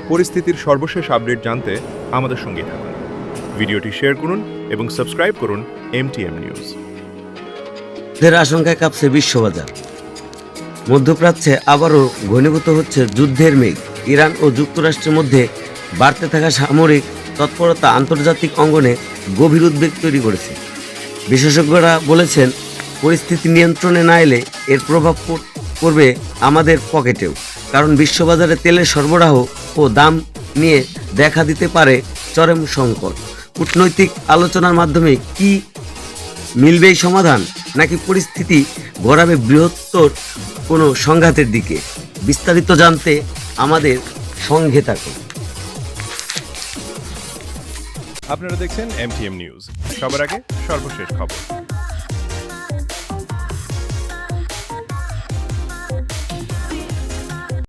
পরিস্থিতির সর্বশেষ আপডেট জানতে আমাদের সঙ্গে থাকুন। ভিডিওটি শেয়ার করুন এবং সাবস্ক্রাইব করুন MTM নিউজ। আশঙ্কায় কাঁপছে বিশ্ববাজার। মধ্যপ্রাচ্যে আবারও ঘনীভূত হচ্ছে যুদ্ধের মেঘ। ইরান ও যুক্তরাষ্ট্রের মধ্যে বাড়তে থাকা সামরিক তৎপরতা আন্তর্জাতিক অঙ্গনে গভীর উদ্বেগ তৈরি করেছে। বিশেষজ্ঞরা বলেছেন, পরিস্থিতি নিয়ন্ত্রণে না এলে এর প্রভাব পড়বে আমাদের পকেটেও। কারণ বিশ্ববাজারে তেলের সরবরাহ ও দাম নিয়ে দেখা দিতে পারে চরম সংকট। কূটনৈতিক আলোচনার মাধ্যমে কি মিলবে এই সমাধান, নাকি পরিস্থিতি গড়াবে বৃহত্তর কোনো সংঘাতের দিকে? বিস্তারিত জানতে আমাদের সঙ্গে থাকুন। আপনারা দেখছেন MTM নিউজ, সবার আগে সর্বশেষ খবর।